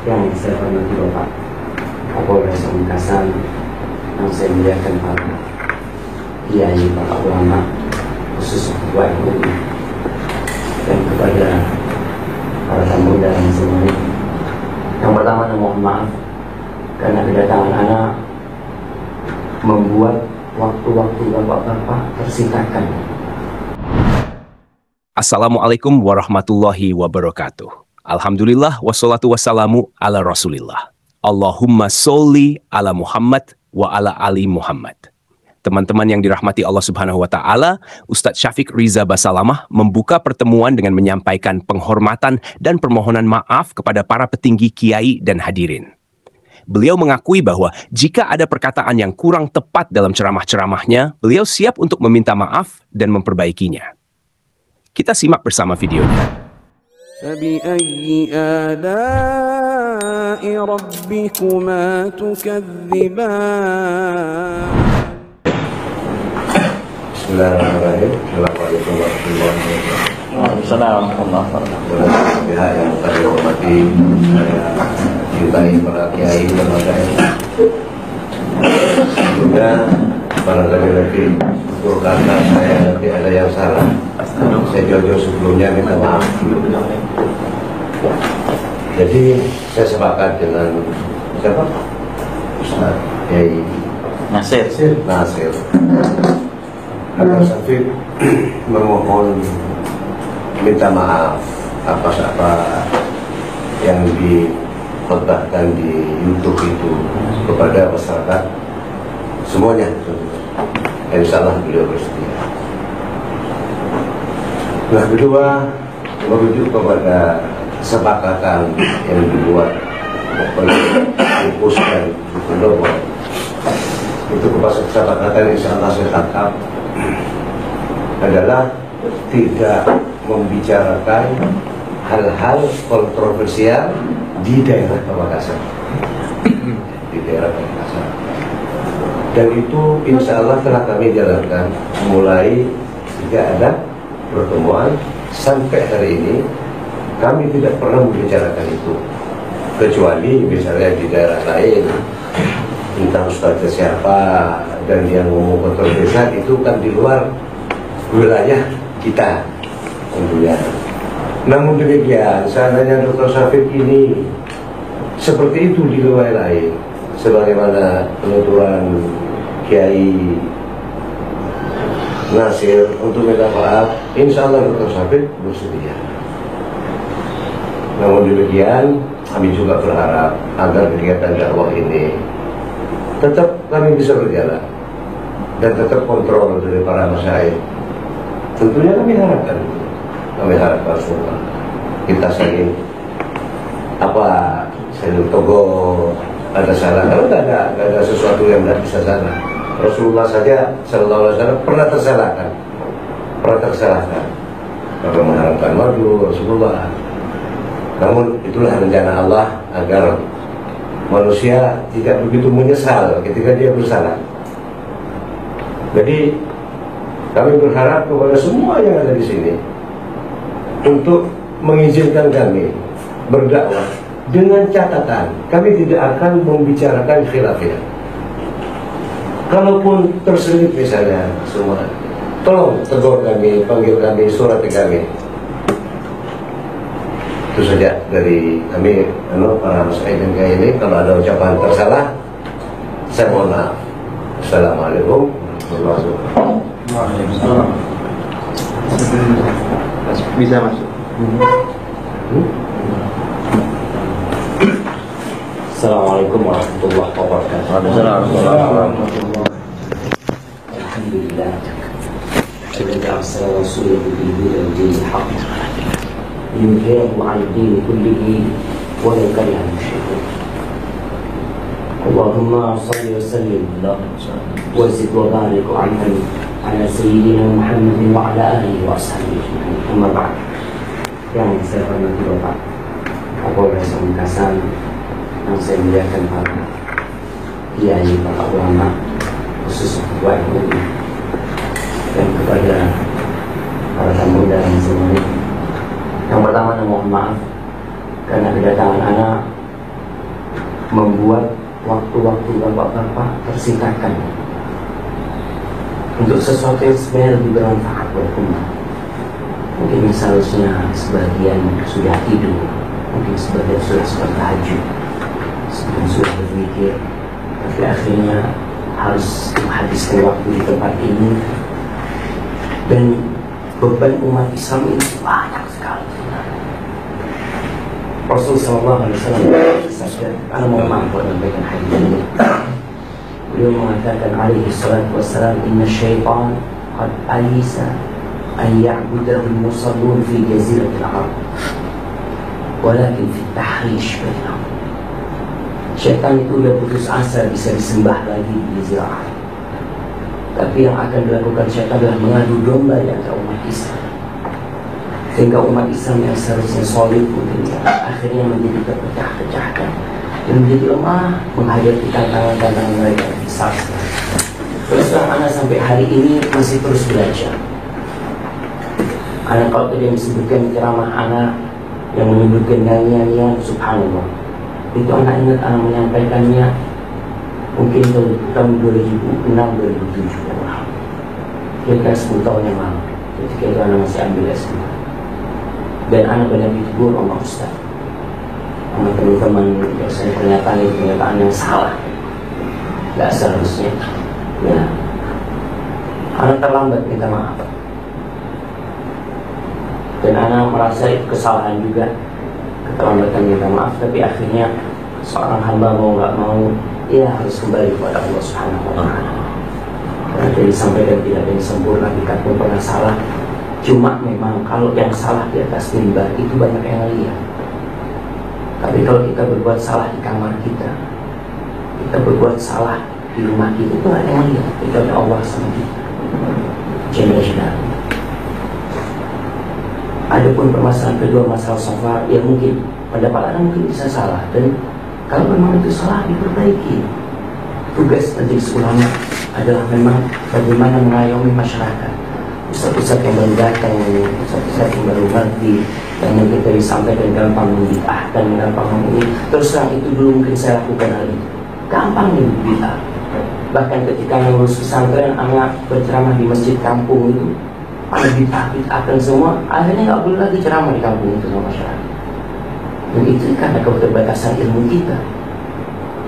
yang saya hormati Bapak Kapolres Pamekasan, yang saya muliakan para kiai, para ulama, khusus ketua MUI, dan kepada para tamu dan semuanya. Yang pertama, mohon maaf karena kedatangan anak membuat waktu-waktu bapak-bapak tersingkatkan. Assalamualaikum warahmatullahi wabarakatuh. Alhamdulillah wassalatu wassalamu ala rasulillah. Allahumma sholli ala Muhammad wa ala ali Muhammad. Teman-teman yang dirahmati Allah Subhanahu wa Ta'ala, Ustadz Syafiq Riza Basalamah membuka pertemuan dengan menyampaikan penghormatan dan permohonan maaf kepada para petinggi kiai dan hadirin. Beliau mengakui bahwa jika ada perkataan yang kurang tepat dalam ceramah-ceramahnya, beliau siap untuk meminta maaf dan memperbaikinya. Kita simak bersama videonya. فبأي آلاء ربكما تكذبان Bismillahirrahmanirrahim. Assalamualaikum warahmatullahi wabarakatuh. Assalamualaikum warahmatullahi Wabarakatuh. Pihak yang saya hormati, saya cintai para kiai dan masyarakat. Sebelumnya, barangkali lagi untuk kata saya nanti ada yang salah. Saya jauh-jauh sebelumnya minta maaf. Jadi saya sepakat dengan siapa? Ustaz Kiai Nasir. Agar Syafiq memohon minta maaf apa yang dikhotbahkan di YouTube itu kepada masyarakat semuanya. Insyaallah beliau bersedia. Nah, kedua, merujuk kepada kesepakatan yang dibuat oleh Ibu dan Ibu. Itu kesepakatan insyaallah saya tangkap adalah tidak membicarakan hal-hal kontroversial di daerah Pamekasan. Dan itu insya Allah telah kami jalankan mulai sejak ada pertemuan sampai hari ini. Kami tidak pernah membicarakan itu, kecuali misalnya di daerah lain tentang ustadznya siapa dan yang ngomong kontroversial itu kan di luar wilayah kita tentunya. Namun demikian, seandainya Dr. Syafiq ini seperti itu di luar lain, sebagaimana penuturan Kiai Nasir untuk minta maaf, insya Allah Dr. Syafiq bersedia. Namun demikian, kami juga berharap agar kegiatan dakwah ini tetap kami bisa berjalan dan tetap kontrol dari para masyarakat. Tentunya kami harapkan semua kita saling saling togoh, ada salah. Kalau tidak ada sesuatu yang tidak bisa salah. Rasulullah saja Sallallahu Alaihi Wasallam pernah tersalahkan karena mengharapkan madu Rasulullah. Namun itulah rencana Allah agar manusia tidak begitu menyesal ketika dia bersalah. Jadi kami berharap kepada semua yang ada di sini untuk mengizinkan kami berdakwah dengan catatan kami tidak akan membicarakan khilafiyah. Kalaupun terselip misalnya semua, tolong tegur kami, panggil kami, surati kami. Itu saja dari kami para masyarakat kayak ini. Kalau ada ucapan tersalah, saya mohon maaf. Assalamualaikum warahmatullahi wabarakatuh. Bisa masuk. Assalamualaikum warahmatullahi wabarakatuh. Alhamdulillah. Alladzi arsala rasulahu bil huda wa dinil haqq liyudhhirahu 'ala ad-din kullihi wa law kariha al-mushrikun. Allahumma shalli wa sallim wa zid wa barik wa an'im ala sayyidina Muhammadin wa ala alihi wa ashabihi ajma'in. Amma ba'd. Yang saya hormati Bapak Kapolres Pamekasan, yang saya muliakan para kiai, para ulama, khusus ketua MUI, dan kepada para tamu dan semuanya. Yang pertama, mohon maaf karena kedatangan anak membuat waktu-waktu bapak-bapak tersingkatkan untuk sesuatu yang sebenarnya lebih bermanfaat buat umat. Mungkin seharusnya sebagian sudah tidur, mungkin sebagian sudah sholat tahajud, sebagian sudah berpikir, tapi akhirnya harus menghabiskan waktu di tempat ini. Dan beban umat Islam ini banyak sekali. Rasulullah SAW bersabda, ana mau mampu menyampaikan hadis ini. Beliau mengatakan alaihi salatu wassalam, inna syaitan qad alisa an ya'budahu al-musallun fi jaziratil arab walakin fi tahrish bainahum. Syaitan itu udah putus asa bisa disembah lagi di jazirah Arab, tapi yang akan dilakukan syaitan adalah mengadu domba di antara umat Islam, sehingga umat Islam yang seharusnya solid mungkin akhirnya menjadi terpecah-pecahkan dan menjadi lemah menghadapi tantangan-tantangan mereka yang besar. Terus terang anak sampai hari ini masih terus belajar. Anak kalau tadi disebutkan ceramah anak yang menyebutkan nyanyian, subhanallah, itu anak ingat anak menyampaikannya mungkin tahun 2006-2007 kira-kira 10 tahun yang lalu, ketika itu anak masih ambil S2. Dan anak banyak ditegur sama Ustaz, sama teman-teman, biasanya pernyataan yang salah, gak seharusnya. Ya, anak terlambat minta maaf, dan anak merasa itu kesalahan juga, keterlambatan minta maaf. Tapi akhirnya seorang hamba mau gak mau, ia harus kembali kepada Allah Subhanahu wa Ta'ala. Karena dia disampaikan tidak ada yang sempurna, kita pun pernah salah. Cuma memang kalau yang salah di atas mimbar itu banyak yang lihat. Tapi kalau kita berbuat salah di kamar kita, kita berbuat salah di rumah kita, itu gak ada yang lihat. Itu ada Allah sama kita. Jalla. Adapun permasalahan kedua, masalah safar, ya mungkin pendapat Anda mungkin bisa salah, dan kalau memang itu salah diperbaiki. Tugas majelis ulama adalah memang bagaimana mengayomi masyarakat. Ustaz-ustaz yang baru datang, ustaz-ustaz yang baru ngerti, yang mungkin tadi sampaikan gampang membid'ahkan, gampang ini. Terus terang itu dulu mungkin saya lakukan hal itu. Gampang nih bid'ah. Bahkan ketika ngurus pesantren, anak berceramah di masjid kampung itu, pada bid'ah-bid'ahkan semua, akhirnya nggak boleh lagi ceramah di kampung itu sama masyarakat. Dan itu karena keterbatasan ilmu kita.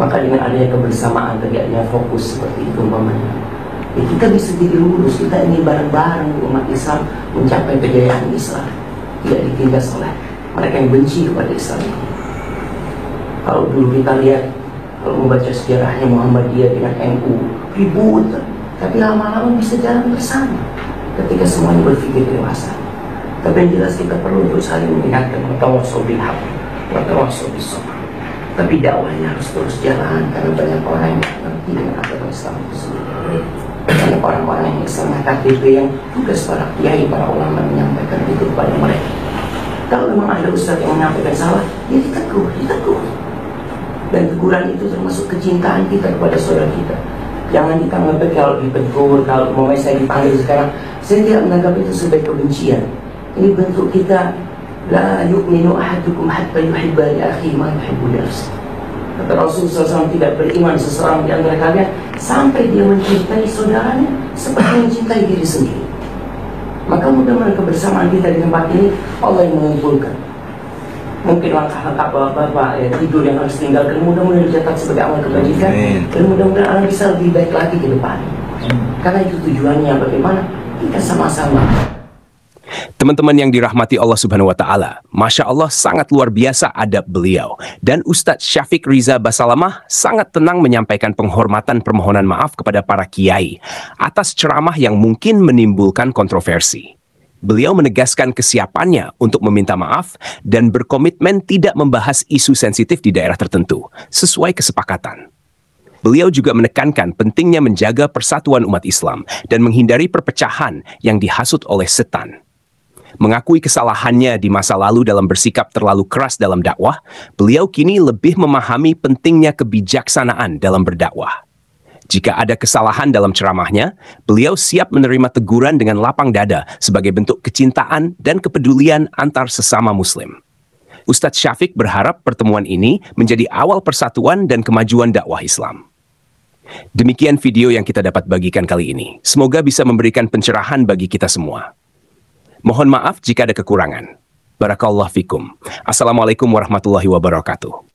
Maka dengan adanya kebersamaan, adanya fokus seperti itu umpamanya, ya kita bisa jadi lurus. Kita ingin bareng-bareng umat Islam mencapai kejayaan Islam, tidak ditindas oleh mereka yang benci kepada Islam. Kalau dulu kita lihat, kalau membaca sejarahnya Muhammadiyah dengan NU, ribut, tapi lama-lama bisa jalan bersama ketika semuanya berpikir dewasa. Tapi yang jelas kita perlu untuk saling mengingatkan, watawassaw bil haqq, watawassaw bis sabr. Tapi dakwahnya harus terus jalan, karena banyak orang yang mengerti dengan agama Islam itu sendiri. Banyak orang-orang yang Islam KTP yang tugas para kiai, para ulama menyampaikan itu kepada mereka. Kalau memang ada ustaz yang menyampaikan salah, ya ditegur. Dan teguran itu termasuk kecintaan kita kepada saudara kita. Jangan ditanggapi kalau ditegur, kalau mau saya dipanggil sekarang, saya tidak menganggap itu sebagai kebencian. Ini bentuk kita. La yu'minu ahadukum hatta yuhibba li akhihi ma yuhibbu li nafsihi. Kata Rasulullah SAW, tidak beriman seseorang di antara kalian sampai dia mencintai saudaranya seperti mencintai diri sendiri. Maka mudah-mudahan kebersamaan kita di tempat ini Allah yang mengumpulkan. Mungkin langkah-langkah bapak tidur yang harus tinggalkan, mudah-mudahan dicatat sebagai amal kebajikan, dan mudah-mudahan anak bisa lebih baik lagi ke depan. Karena itu tujuannya, bagaimana kita sama-sama. Teman-teman yang dirahmati Allah Subhanahu wa Ta'ala, Masya Allah sangat luar biasa adab beliau. Dan Ustadz Syafiq Riza Basalamah sangat tenang menyampaikan penghormatan permohonan maaf kepada para kiai atas ceramah yang mungkin menimbulkan kontroversi. Beliau menegaskan kesiapannya untuk meminta maaf dan berkomitmen tidak membahas isu sensitif di daerah tertentu, sesuai kesepakatan. Beliau juga menekankan pentingnya menjaga persatuan umat Islam dan menghindari perpecahan yang dihasut oleh setan. Mengakui kesalahannya di masa lalu dalam bersikap terlalu keras dalam dakwah, beliau kini lebih memahami pentingnya kebijaksanaan dalam berdakwah. Jika ada kesalahan dalam ceramahnya, beliau siap menerima teguran dengan lapang dada sebagai bentuk kecintaan dan kepedulian antar sesama Muslim. Ustadz Syafiq berharap pertemuan ini menjadi awal persatuan dan kemajuan dakwah Islam. Demikian video yang kita dapat bagikan kali ini. Semoga bisa memberikan pencerahan bagi kita semua. Mohon maaf jika ada kekurangan. Barakallahu fikum. Assalamualaikum warahmatullahi wabarakatuh.